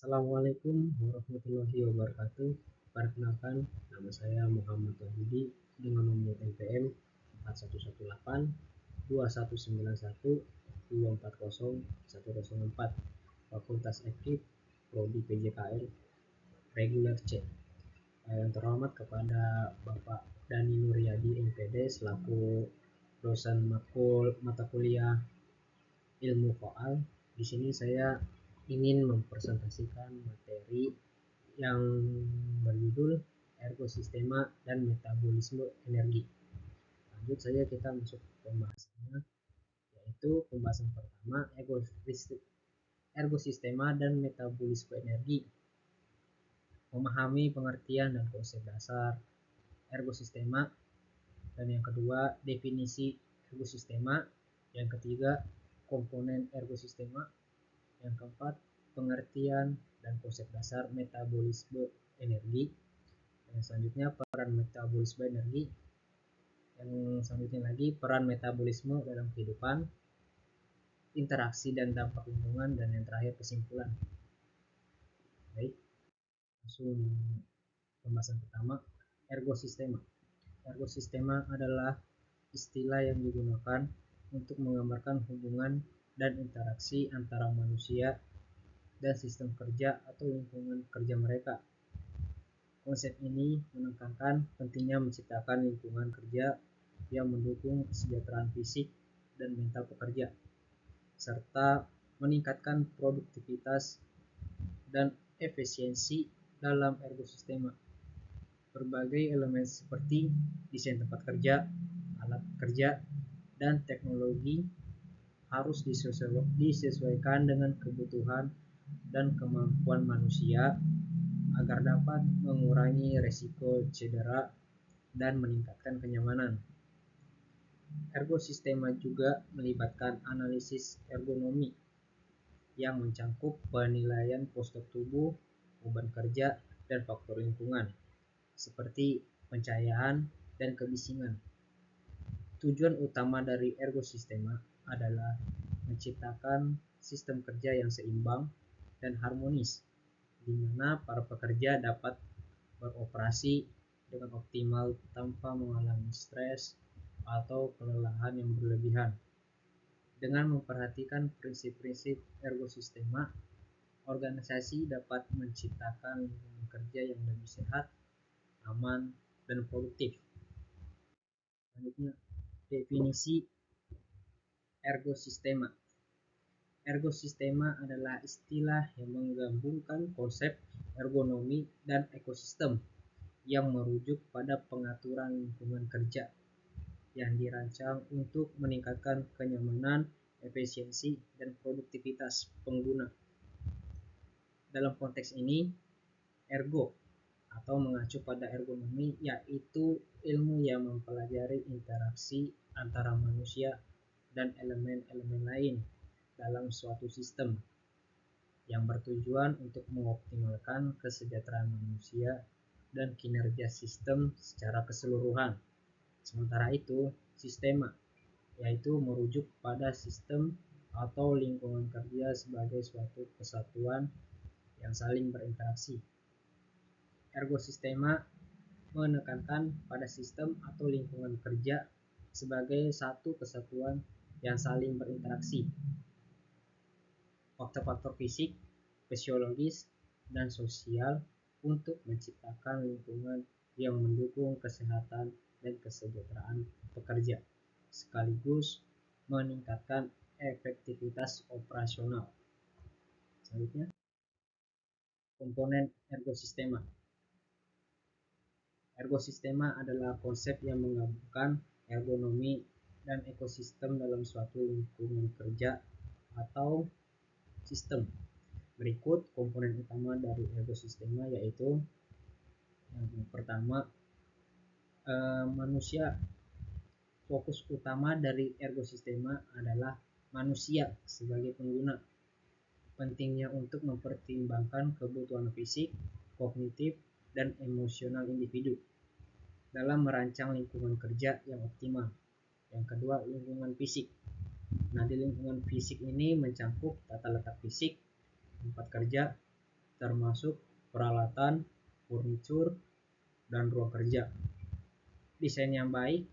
Assalamualaikum warahmatullahi wabarakatuh. Perkenalkan, nama saya Muhammad Wahidi dengan nomor NPM 4118 2191 240 104, Fakultas Ekip, Prodi PJKL, Reguler C. Yang terhormat kepada Bapak Dani Nuryadi MPD selaku dosen matkul mata kuliah ilmu koal. Di sini saya ingin mempresentasikan materi yang berjudul ergosistema dan metabolisme energi. Lanjut saja kita masuk ke pembahasannya, yaitu pembahasan pertama, ergosistema dan metabolisme energi. Memahami pengertian dan konsep dasar ergosistema, dan yang kedua definisi ergosistema, yang ketiga komponen ergosistema, yang keempat pengertian dan konsep dasar metabolisme energi. Yang selanjutnya peran metabolisme energi. Yang selanjutnya lagi peran metabolisme dalam kehidupan, interaksi dan dampak lingkungan, dan yang terakhir kesimpulan. Baik, langsung pembahasan pertama, ergosistema. Ergosistema adalah istilah yang digunakan untuk menggambarkan hubungan dan interaksi antara manusia dan sistem kerja atau lingkungan kerja mereka. Konsep ini menekankan pentingnya menciptakan lingkungan kerja yang mendukung kesejahteraan fisik dan mental pekerja, serta meningkatkan produktivitas dan efisiensi dalam ergosistema. Berbagai elemen seperti desain tempat kerja, alat kerja, dan teknologi harus disesuaikan dengan kebutuhan dan kemampuan manusia agar dapat mengurangi resiko cedera dan meningkatkan kenyamanan. Ergosistema juga melibatkan analisis ergonomi yang mencakup penilaian postur tubuh, beban kerja, dan faktor lingkungan seperti pencahayaan dan kebisingan. Tujuan utama dari ergosistema adalah menciptakan sistem kerja yang seimbang dan harmonis, di mana para pekerja dapat beroperasi dengan optimal tanpa mengalami stres atau kelelahan yang berlebihan. Dengan memperhatikan prinsip-prinsip ergosistema, organisasi dapat menciptakan lingkungan kerja yang lebih sehat, aman, dan produktif. Selanjutnya, definisi ergosistema. Ergosistema adalah istilah yang menggabungkan konsep ergonomi dan ekosistem yang merujuk pada pengaturan lingkungan kerja yang dirancang untuk meningkatkan kenyamanan, efisiensi, dan produktivitas pengguna. Dalam konteks ini, ergo atau mengacu pada ergonomi yaitu ilmu yang mempelajari interaksi antara manusia dan elemen-elemen lain dalam suatu sistem yang bertujuan untuk mengoptimalkan kesejahteraan manusia dan kinerja sistem secara keseluruhan. Sementara itu, sistema yaitu merujuk pada sistem atau lingkungan kerja sebagai suatu kesatuan yang saling berinteraksi. Ergosistema menekankan pada sistem atau lingkungan kerja sebagai satu kesatuan yang saling berinteraksi. Faktor-faktor fisik, fisiologis, dan sosial untuk menciptakan lingkungan yang mendukung kesehatan dan kesejahteraan pekerja, sekaligus meningkatkan efektivitas operasional. Selanjutnya, komponen ergosistema. Ergosistema adalah konsep yang menggabungkan ergonomi dan ekosistem dalam suatu lingkungan kerja atau sistem. Berikut komponen utama dari ergosistema yaitu yang pertama, manusia. Fokus utama dari ergosistema adalah manusia sebagai pengguna. Pentingnya untuk mempertimbangkan kebutuhan fisik, kognitif, dan emosional individu dalam merancang lingkungan kerja yang optimal. Yang kedua, lingkungan fisik. Nah, di lingkungan fisik ini mencakup tata letak fisik, tempat kerja, termasuk peralatan, furnitur, dan ruang kerja. Desain yang baik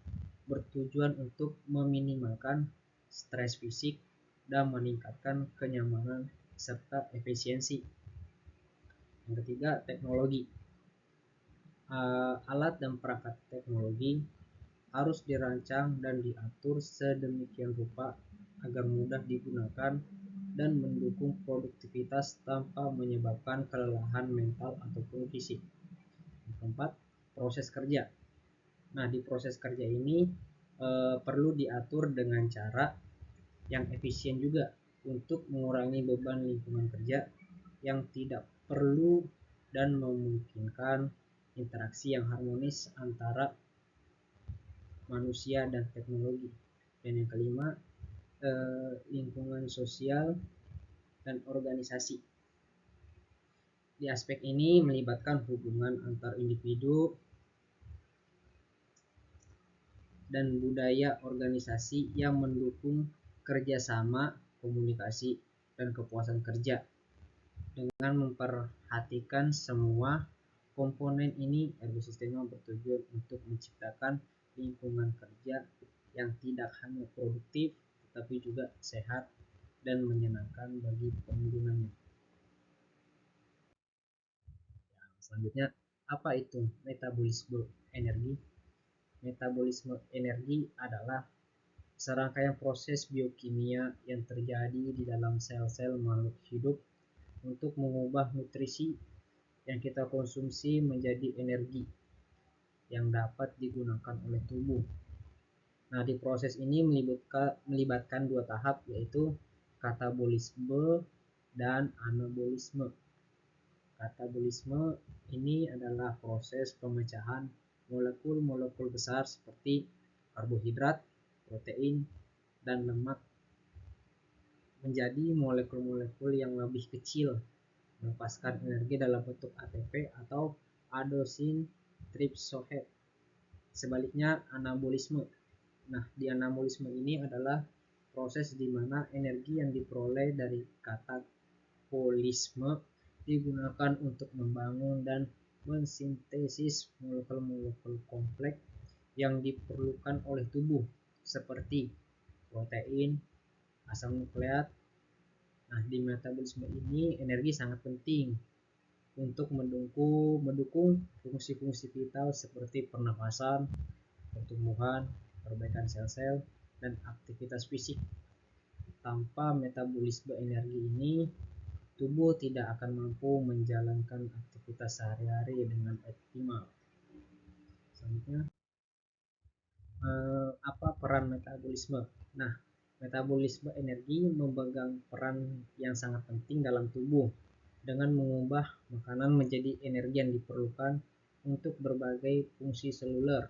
bertujuan untuk meminimalkan stres fisik dan meningkatkan kenyamanan serta efisiensi. Yang ketiga, teknologi. Alat dan perangkat teknologi harus dirancang dan diatur sedemikian rupa agar mudah digunakan dan mendukung produktivitas tanpa menyebabkan kelelahan mental ataupun fisik. Yang keempat, proses kerja. Nah, di proses kerja ini perlu diatur dengan cara yang efisien juga untuk mengurangi beban lingkungan kerja yang tidak perlu dan memungkinkan interaksi yang harmonis antara manusia dan teknologi. Dan yang kelima, lingkungan sosial dan organisasi. Di aspek ini melibatkan hubungan antar individu dan budaya organisasi yang mendukung kerjasama, komunikasi, dan kepuasan kerja. Dengan memperhatikan semua komponen ini, ergosistema bertujuan untuk menciptakan lingkungan kerja yang tidak hanya produktif, tetapi juga sehat dan menyenangkan bagi penggunanya. Selanjutnya, apa itu metabolisme energi? Metabolisme energi adalah serangkaian proses biokimia yang terjadi di dalam sel-sel makhluk hidup untuk mengubah nutrisi yang kita konsumsi menjadi energi yang dapat digunakan oleh tubuh. Nah, di proses ini melibatkan dua tahap, yaitu katabolisme dan anabolisme. Katabolisme ini adalah proses pemecahan molekul-molekul besar seperti karbohidrat, protein, dan lemak menjadi molekul-molekul yang lebih kecil, melepaskan energi dalam bentuk ATP atau adenosine triphoshate. Sebaliknya, anabolisme. Nah, di anabolisme ini adalah proses di mana energi yang diperoleh dari katabolisme digunakan untuk membangun dan mensintesis molekul-molekul kompleks yang diperlukan oleh tubuh seperti protein, asam nukleat. Nah, di metabolisme ini energi sangat penting untuk mendukung fungsi-fungsi vital seperti pernafasan, pertumbuhan, perbaikan sel-sel, dan aktivitas fisik. Tanpa metabolisme energi ini, tubuh tidak akan mampu menjalankan aktivitas sehari-hari dengan optimal. Selanjutnya, apa peran metabolisme? Nah, metabolisme energi memegang peran yang sangat penting dalam tubuh dengan mengubah makanan menjadi energi yang diperlukan untuk berbagai fungsi seluler.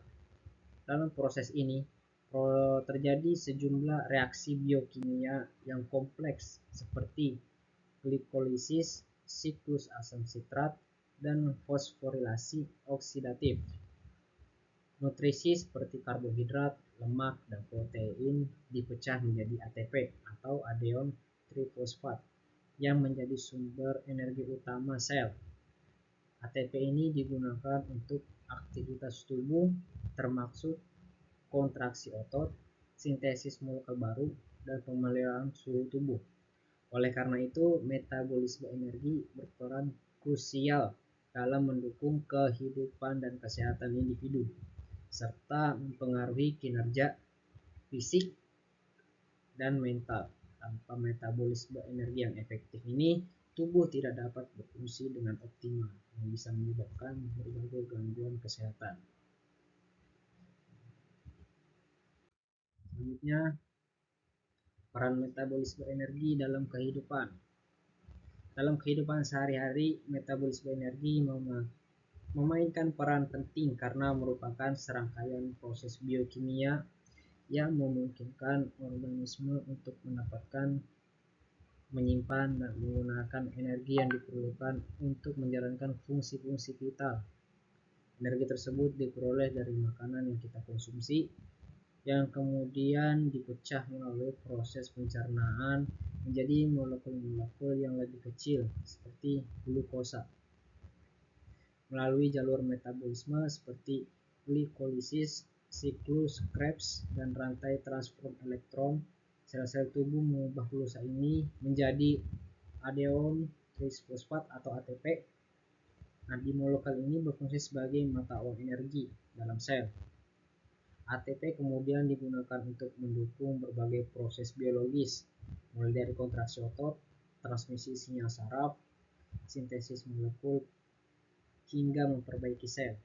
Dalam proses ini terjadi sejumlah reaksi biokimia yang kompleks seperti glikolisis, siklus asam sitrat, dan fosforilasi oksidatif. Nutrisi seperti karbohidrat, lemak, dan protein dipecah menjadi ATP atau adenon trifosfat yang menjadi sumber energi utama sel. ATP ini digunakan untuk aktivitas tubuh termasuk kontraksi otot, sintesis molekul baru, dan pemeliharaan suhu tubuh. Oleh karena itu, metabolisme energi berperan krusial dalam mendukung kehidupan dan kesehatan individu, serta mempengaruhi kinerja fisik dan mental. Tanpa metabolisme energi yang efektif ini, tubuh tidak dapat berfungsi dengan optimal, yang bisa menyebabkan berbagai gangguan kesehatan. Selanjutnya, peran metabolisme energi dalam kehidupan. Dalam kehidupan sehari-hari, metabolisme energi memainkan peran penting karena merupakan serangkaian proses biokimia yang memungkinkan organisme untuk mendapatkan, menyimpan, dan menggunakan energi yang diperlukan untuk menjalankan fungsi-fungsi vital. Energi tersebut diperoleh dari makanan yang kita konsumsi, yang kemudian dipecah melalui proses pencernaan menjadi molekul-molekul yang lebih kecil seperti glukosa. Melalui jalur metabolisme seperti glikolisis, siklus Krebs, dan rantai transfer elektron, sel-sel tubuh mengubah glukosa ini menjadi aldehyde trisfosfat atau ATP. Nah, di molekul ini berfungsi sebagai mata uang energi dalam sel. ATP kemudian digunakan untuk mendukung berbagai proses biologis, mulai dari kontraksi otot, transmisi sinyal saraf, sintesis molekul, hingga memperbaiki sel.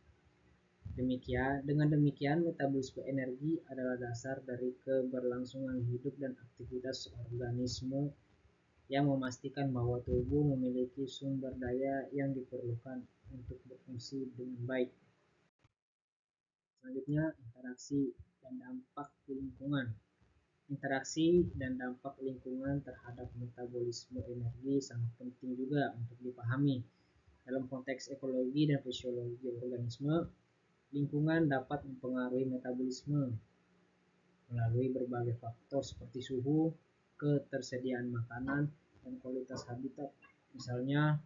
Dengan demikian, metabolisme energi adalah dasar dari keberlangsungan hidup dan aktivitas organisme yang memastikan bahwa tubuh memiliki sumber daya yang diperlukan untuk berfungsi dengan baik. Selanjutnya, interaksi dan dampak lingkungan. Interaksi dan dampak lingkungan terhadap metabolisme energi sangat penting juga untuk dipahami. Dalam konteks ekologi dan fisiologi organisme, lingkungan dapat mempengaruhi metabolisme melalui berbagai faktor seperti suhu, ketersediaan makanan, dan kualitas habitat. Misalnya,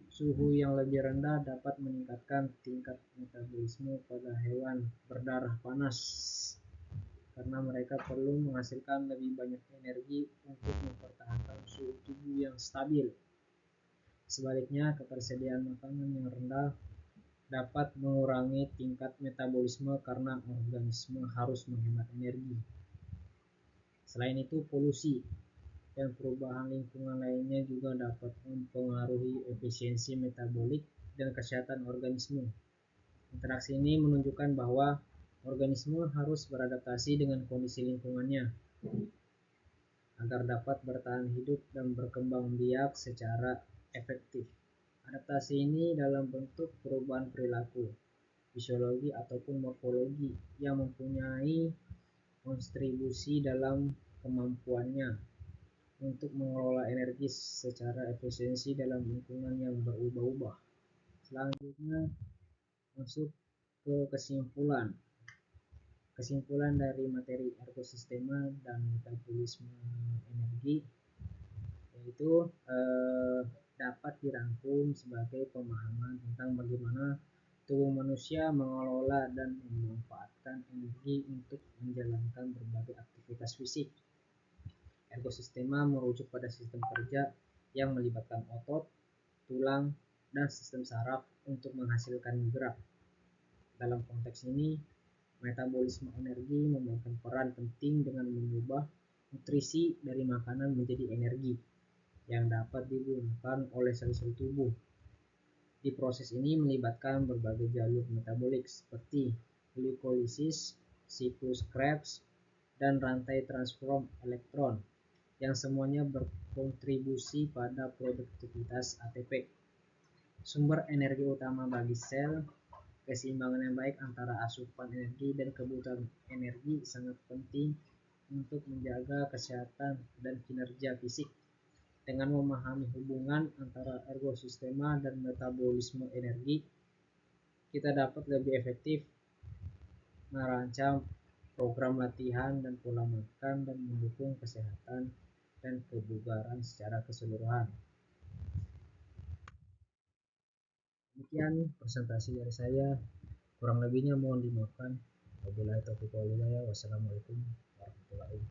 suhu yang lebih rendah dapat meningkatkan tingkat metabolisme pada hewan berdarah panas karena mereka perlu menghasilkan lebih banyak energi untuk mempertahankan suhu tubuh yang stabil. Sebaliknya, ketersediaan makanan yang rendah dapat mengurangi tingkat metabolisme karena organisme harus menghemat energi. Selain itu, polusi dan perubahan lingkungan lainnya juga dapat mempengaruhi efisiensi metabolik dan kesehatan organisme. Interaksi ini menunjukkan bahwa organisme harus beradaptasi dengan kondisi lingkungannya agar dapat bertahan hidup dan berkembang biak secara efektif. Adaptasi ini dalam bentuk perubahan perilaku, fisiologi ataupun morfologi yang mempunyai kontribusi dalam kemampuannya untuk mengelola energi secara efisiensi dalam lingkungan yang berubah-ubah. Selanjutnya masuk ke kesimpulan. Kesimpulan dari materi ekosistema dan metabolisme energi yaitu dapat dirangkum sebagai pemahaman tentang bagaimana tubuh manusia mengelola dan memanfaatkan energi untuk menjalankan berbagai aktivitas fisik. Ekosistema merujuk pada sistem kerja yang melibatkan otot, tulang, dan sistem saraf untuk menghasilkan gerak. Dalam konteks ini, metabolisme energi memainkan peran penting dengan mengubah nutrisi dari makanan menjadi energi yang dapat digunakan oleh sel-sel tubuh. Di proses ini melibatkan berbagai jalur metabolik seperti glikolisis, siklus Krebs, dan rantai transfer elektron yang semuanya berkontribusi pada produktivitas ATP. Sumber energi utama bagi sel, keseimbangan yang baik antara asupan energi dan kebutuhan energi sangat penting untuk menjaga kesehatan dan kinerja fisik. Dengan memahami hubungan antara ergosistema dan metabolisme energi, kita dapat lebih efektif merancang program latihan dan pola makan dan mendukung kesehatan dan kebugaran secara keseluruhan. Demikian presentasi dari saya, kurang lebihnya mohon dimaafkan. Wabillahi taufiq wal hidayah. Wassalamualaikum warahmatullahi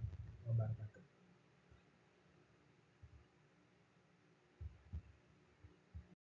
wabarakatuh.